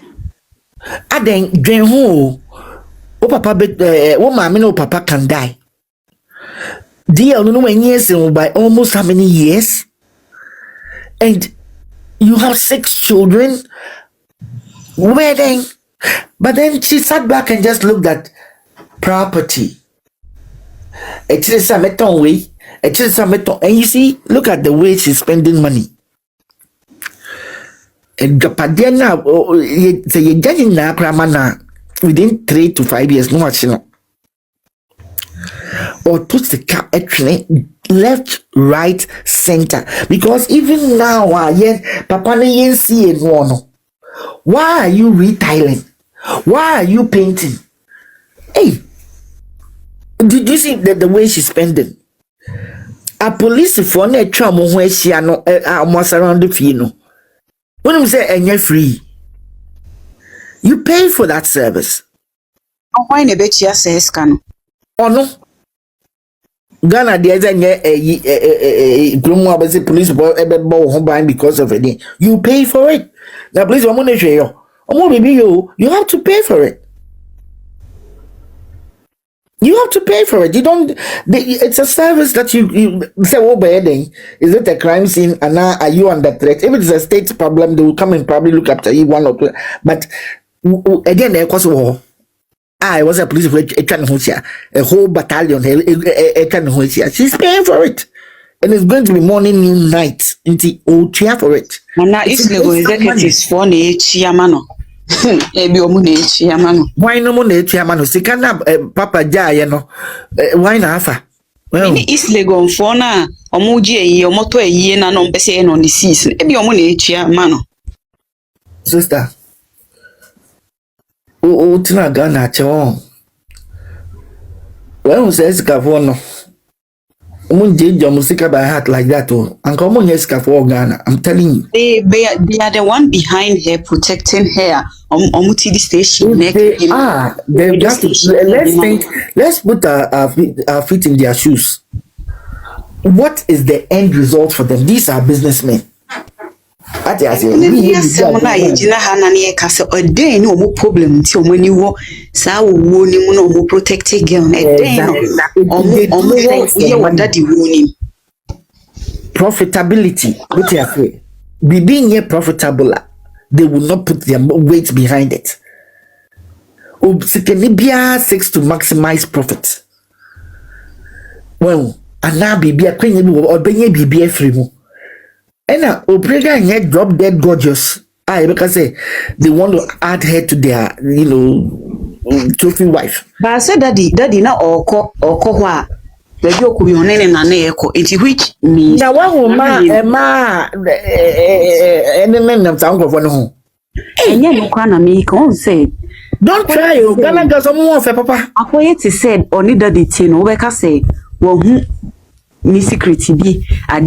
I then drain who. Oh, papa, mammy, no papa can die. Dear, no one years by almost how many years? And you have 6 children. Wedding. But then she sat back and just looked at property. It is a meton way. It is a meton. And you see, look at the way she's spending money. And Japadena, say you're judging na kramana within 3 to 5 years, no much, you know. Or puts the car actually left, right, center. Because even now, yes, Papa ne see it one. Why are you retiling? Why are you painting? Hey, did you see the way she's spending? A police for ne tram where she no almost around the fee. When we say and you're free, you pay for that service. Why ne bet you says can? Oh no. Ghana there is a police boy because of it. You pay for it. The police you have to pay for it. You have to pay for it. You don't. It's a service that you say. Oh, bedding. Is it a crime scene? And now are you under threat? If it's a state problem, they will come and probably look after you 1 or 2. But again, there was war. I was a police a whole battalion. She's paying for it, and it's going to be morning, noon, night. Until cheer for it. And now it's legal executives for the Chiamano. Why no more Chiamano? Sikana Papa Jaya, no. Why not? Well, it's legal for now. Omuji, your motto a year and on Bessie on the season. Ebi omune Chiamano. Sister. Oh, Tina Ghana, Chon. Well, says Cavono. Munji, your musica by heart like that, oh, and come on, yes, for Ghana. I'm telling you. They are the one behind her, protecting her on Mutidi station. They just let's put our feet in their shoes. What is the end result for them? These are businessmen. I say, no problem till when you walk, so no protected girl. Profitability. What you say? Being here profitable, they will not put their weight behind it. Obsikenibia seeks to maximize profit. Well, and now be a queen or be a free. And now, Oprega and drop dead gorgeous. Because they want to add her to their, trophy wife. But I said, Daddy, now or what? The joke will be on any echo, into which means. Now, one woman, and then I'm talking of one home. And yet, you can't make on say. Don't try you. Gonna get some more for Papa. Akoyeti said, only Daddy Tin, Obeka say, well, me secret be, I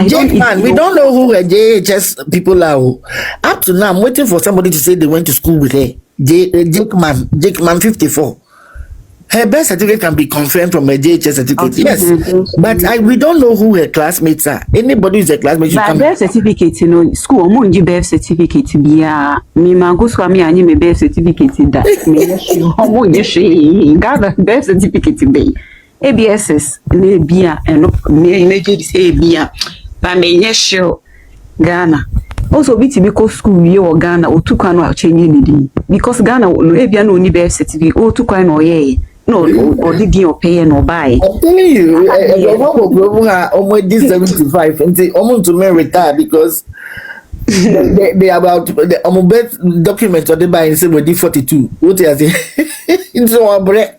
don't man, we don't know who JHS people are. Up to now, I'm waiting for somebody to say they went to school with her. Jake man 54. Her birth certificate can be confirmed from a JHS certificate. Yes, but we don't know who her classmates are. Anybody who's a classmate, but birth certificate, school, I'm birth certificate. Me, Akosua, me, and me birth certificate. That me, gather birth certificate. ABSs na bia eno me je say bia ba me nye sure Ghana also be to go school ye or Ghana or two kan or change ni because Ghana no ebia no ni birth certificate or two kan or ye no or did you pay no buy. I'm telling you, almost this 75 and say almost to me retire because they about the birth document or they buy and say we 42. What they say? It's our bread.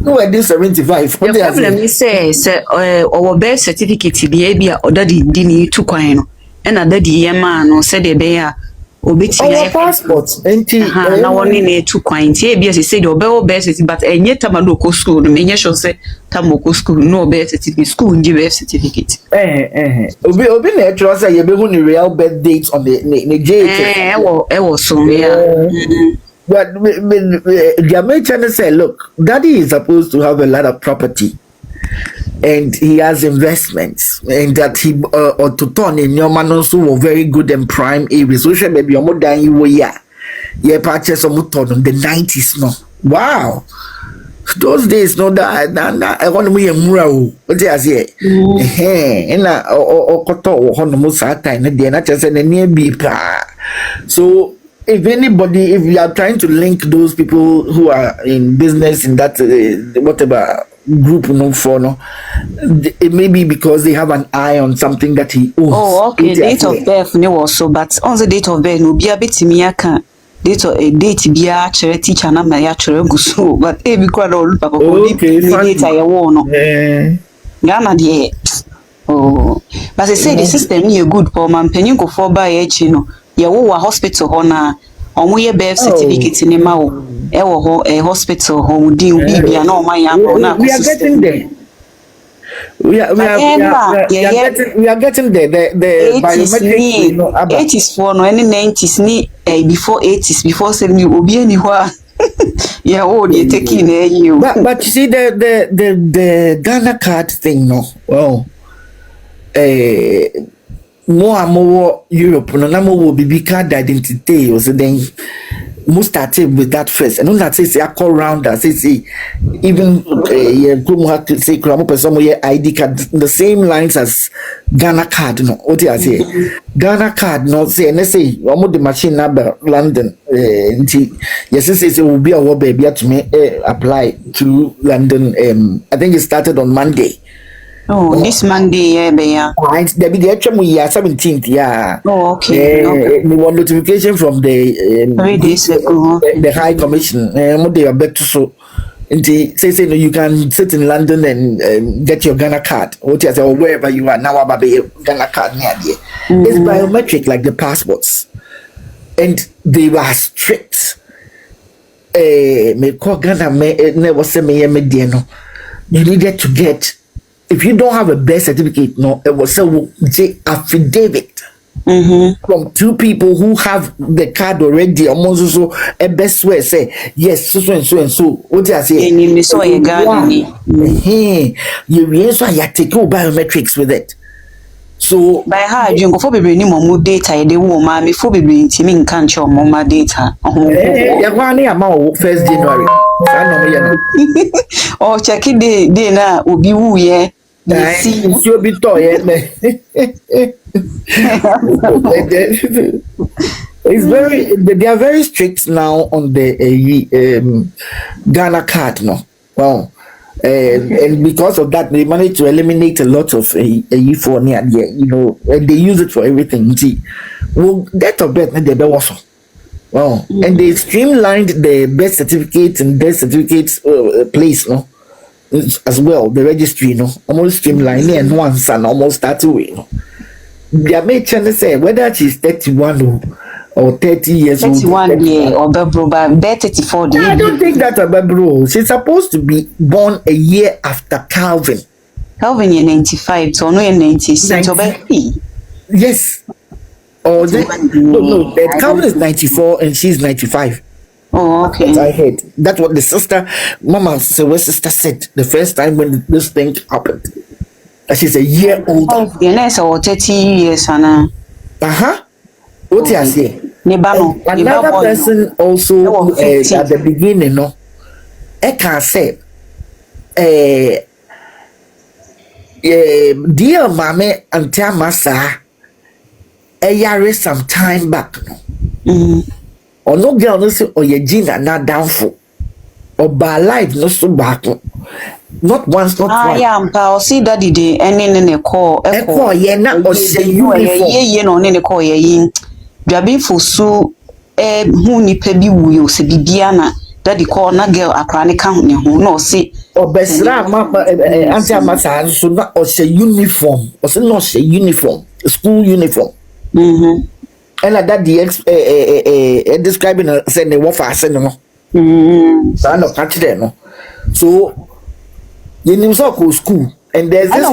No, I did 75. The problem is say our birth certificate be bia or daddy dini two kan no. And a daddy yema no said the bear obeti our passports na woni na two kwan tie bia say the obey birth certificate but enye tamado ko school no menye sure say tamoko school no birth certificate school ndi birth certificate obi na try say you be who the real birth date on the JHS ewo so yeah. But the American say look, daddy is supposed to have a lot of property and he has investments and that he or to turn in your man also were very good and prime areas. So maybe you're more than you were yeah purchase some turn on the 90s no. Wow. Those days no that I want to be a mural. What do you say? And or koto or no most time and then I just said near be so if anybody, if you are trying to link those people who are in business in that whatever group no for no, it may be because they have an eye on something that he owns. Oh, okay. Date of birth no also, but on the date of birth no be a bit me aka date of date be a chere teacher na ya chere guso, but e be kwa all papa ko date I won no. Ghana de oh, but they say the system here good for man penyin ko for buy echi no. Ye wo hospital ho na omo ye birth certificate ni ma wo e wo ho hospital ho din bibia na o man ya na we are getting there. We are getting there. The biometric you know, 80s for no any 90s ni before 80s before 70 obi ani ho yeah, oh, they taking you. But you see the Ghana card thing no. Well, more Europe no na more BB card identity or so then most started with that first and that say I call round that say even say person ID card the same lines as Ghana card no what you say Ghana card no say and say almost the machine number London yes say will be a baby to me apply to London I think it started on Monday. Oh, this Monday, yeah. Right, there be the actual year 17th, yeah. Oh, okay. We want notification from the 3 days ago. The High Commission. What they are better so. And say no, you can sit in London and get your Ghana card. What you say, or wherever you are now, about your Ghana card near there. It's biometric like the passports, and they were strict. Me call Ghana me never say me no. You needed to get. If you don't have a birth certificate, no, it was say affidavit from two people who have the card already. Almost so a best way say yes, so and so and so. What do I say? You saw a guard. You so you take your biometrics with it. So by how you go for baby ni more data. They will ma me for baby intimi can't show more data. Yeah, one year more 1st January. Oh, check it day na obi wu ye. It's your bit it's very they are very strict now on the Ghana card no. Well, and because of that they managed to eliminate a lot of for near there, you know, and they use it for everything. See, well, that of birth they be also. Well, and they streamlined the birth certificates and death certificates place, no, as well. The registry, no, almost streamlined and once and almost that way. No, they are making say whether she's 31 or 30 years 31 old. Yeah, or bro, but 34. I don't think that's a bro. She's supposed to be born a year after Calvin. Calvin, you're 95, so no, you're 96. Yes. Oh, no. Calvin is 94 and she's 95. Oh, okay. That's I heard. That's what the sister, Mama Serwaa's sister said the first time when this thing happened. That she's a year older. Yes, or 30 years, Anna. What you say? Another person also at the beginning, no. I can say, dear mame anti amasa yare some time back no no girl no say oye Gina na downfall or by life no so back not once not twice yeah mpa o see daddy de ene ne call ye na o say uniform ye no ne call ye yin dwabe fosu hu nipa bi wuyo se bibia na daddy call na girl akra ne ka ne ho no say obesra anti amasa so na o say uniform o say no say uniform school uniform and that the describing say ne wo fa say no so no catch there no so you nim so go school and there's this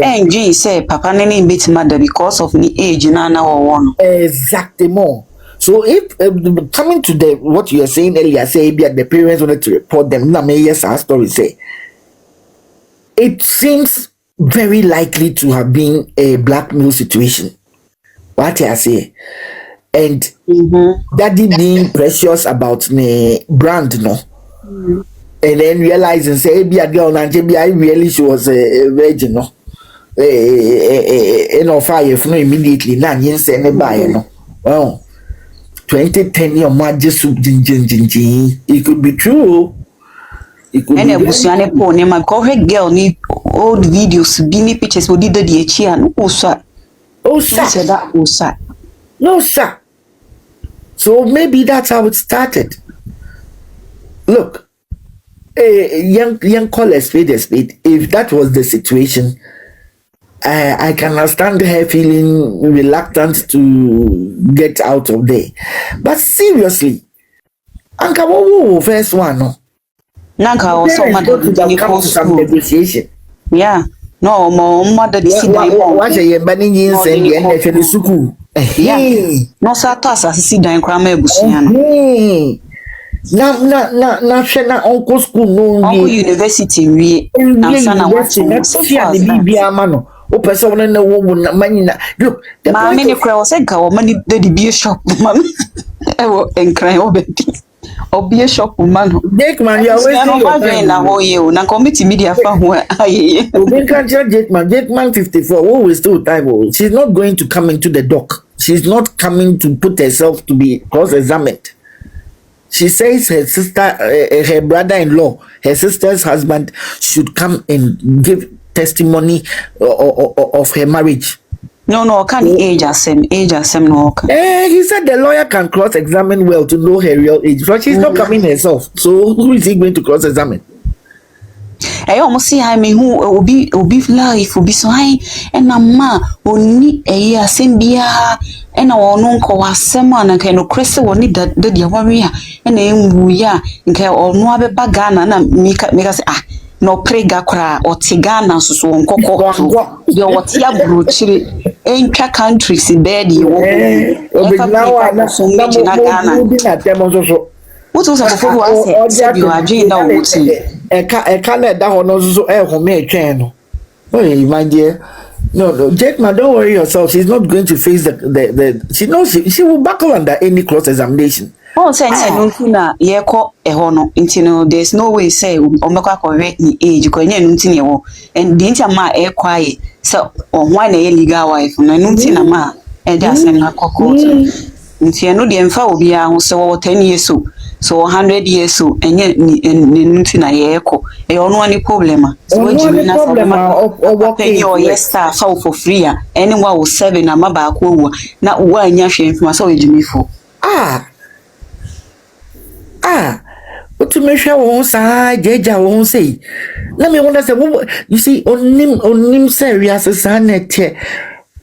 NG say papa ne ne bit mother because of the age na wo exactly more. So if coming to the what you are saying earlier, say the parents wanted to report them. Na me yes, our story say it seems very likely to have been a blackmail situation. What I say, and daddy being precious about me brand, no, and then realizing say be a girl and I really she was a virgin, no, fire if no immediately na yin say ne buy no, well. 2010 your majesty it could be true. It could be busuane po ne ma ko girl ni old videos bi ni pictures we did the echi an osa said that osa no sir. So maybe that's how it started. Look, young call a spade. If that was the situation, I can understand her feeling reluctant to get out of there. But seriously, Anka wo first one no. Nanka also mother to some negotiation. Yeah. No, mother the what say yembani yin send the NFL suku. Yeah. No sa toss as see dan krama ebusuan. Na hwe na uncle school no university we na na what na bibia ma no. O person na wo manina look the mama ne kra o se ga o mani the be shop mama e wo enkran o be be shop man Jake man you always say na ho ye o na committee media fa ho ayeye o be kan Jake man 54 who is still time o she's not going to come into the dock. She's not coming to put herself to be cross-examined. She says her sister her brother-in-law her sister's husband should come and give testimony of her marriage. No, can age asem no. He said the lawyer can cross-examine well to know her real age, but she's not coming herself. So who is he going to cross-examine? I almost see I mean who obi life obi so I and ma oni asem bia and no nko wasem an kan no krese woni da dia waria and enwu ya nke ono abeba Ghana na meka say no prega kra otigana susu nkoko yo wotia brochire entwa countries bedi wo obignawa na Ghana na temo so what was for was say you agenda na wuti eka na da ho no so home etwen no oh my dear no Jake man don't worry yourself, she's not going to face the she knows she will buckle under any cross examination. Oh, say no na ye ko eho no ntino there's no way say omekwa correct ni age ko nya ntino ye wo and the ntia ma e kwae so ohwa na ye legal wife no ntina ma e da asem na kokko ntia no de mfa obi a ho so 10 years so 100 years so enye ntina ye ko e ono ani problem so ejimi na so pay your yes star for free anyone will 7 na ma ba ko wu na wo anya hwe mfima so ejimi fo what to measure one side, Jeja won't say. Let me wonder, say, you see, on serious as an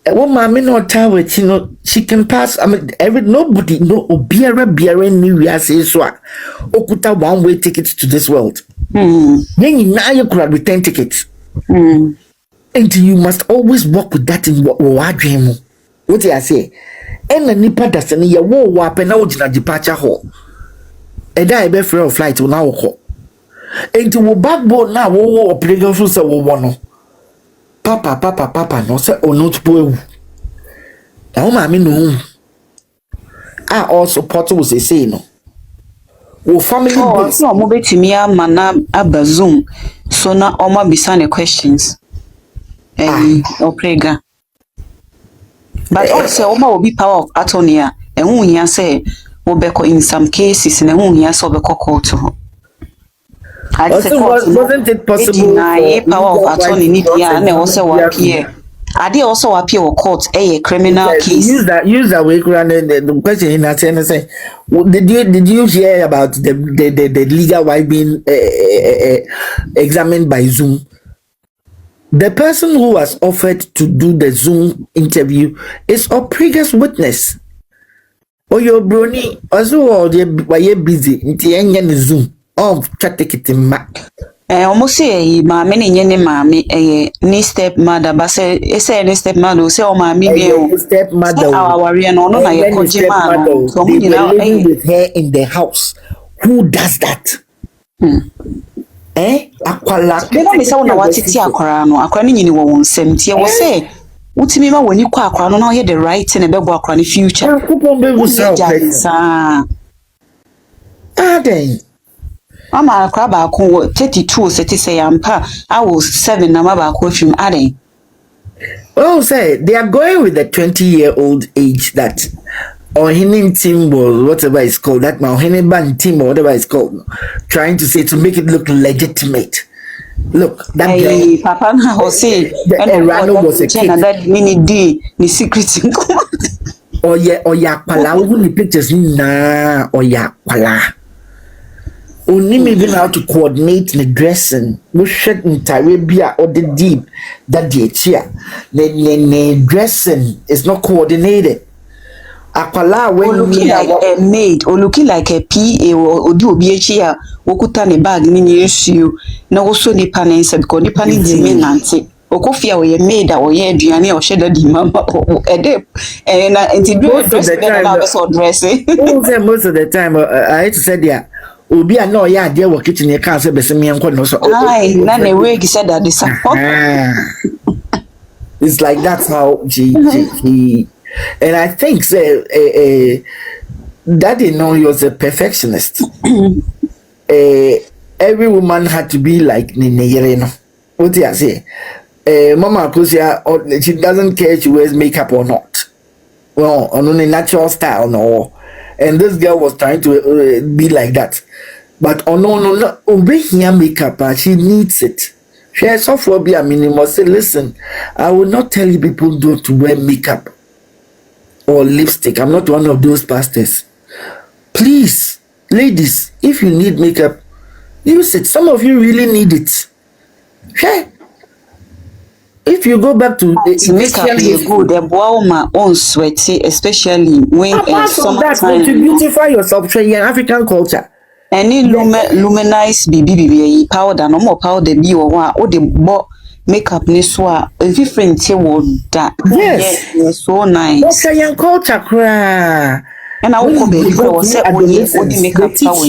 one mammy no tower, she can pass. I mean, nobody, no, Obiara, New Year says, Okuta one way tickets to this world. Then now you could have 10 tickets. And you must always walk with that in what dream. What do I say? And the nipa that's in your war weapon out in a departure hall. And I be free of flight will now call. And to backbone now, oh, playing for so one. Papa, no, sir, or not boy. Now, mammy, no. I also pot was a say no. Oh, family, so move to me, mana abazoom, so now all my beside questions. Oprega. But also, will be power of attorney, and who ya say, Obeko in some cases, and who ya saw the cocoa to her. Wasn't it possible for power of attorney need and also appear? I did also appear or court a criminal case. Use that way around the question in that sense. Did you hear about the legal wife being examined by Zoom? The person who was offered to do the Zoom interview is a previous witness. Oh, your Bronii also why you busy in the Zoom. Oh, try take it in ma. Almost say, mammy, ni stepmother, but say, any stepmother, say, oh, mammy, stepmother, our warrior, no, no, they were living with her in the house. Who does that? Akwala. They don't say, what it's Akorano, Akorani, you won't send. You will say, what's me when you quack, I don't know, hear the right in a big walk on the future. Then. I'm a crab, I call 32, set say, I was 7, I'm about question adding. Well, say they are going with the 20-year-old age that or Henning team or whatever it's called, that now Henning band team or whatever it's called, trying to say to make it look legitimate. Look, that girl, Papa Jose, Rano was a kid. That mini D, the secrets in or ya pala, who the pictures na or ya pala. Only me even how to coordinate the dressing. We should entire beer or the deep that the chair. The dressing is not coordinated. Akwala when looking like a maid or looking like a PA or do be a chair, Okuta bag in issue. No, also the panels because the panels in Nancy. Okofia or a maid or ye Diani or shed the mama or a dip. And most of the time, I had to say, yeah. Obi no ya dey work kitchen e can say be me enko no so na way said that this it's like that's how he and I think say daddy know he was a perfectionist. Every woman had to be like Nene, no what do you say? Mama Akosua, she doesn't care if she wears makeup or not. Well, on a natural style no. And this girl was trying to be like that. But no, obey here makeup, she needs it. She has sophobia minimum. Say, listen, I will not tell you people don't wear makeup or lipstick. I'm not one of those pastors. Please, ladies, if you need makeup, use it. Some of you really need it. Okay? If you go back to the makeup is good, the warmer on sweaty, especially when summertime. To beautify yourself, in African culture. Any luminize baby powder, no more powder be or the makeup niswa different that. Yes, so nice. African culture, and I will be makeup power.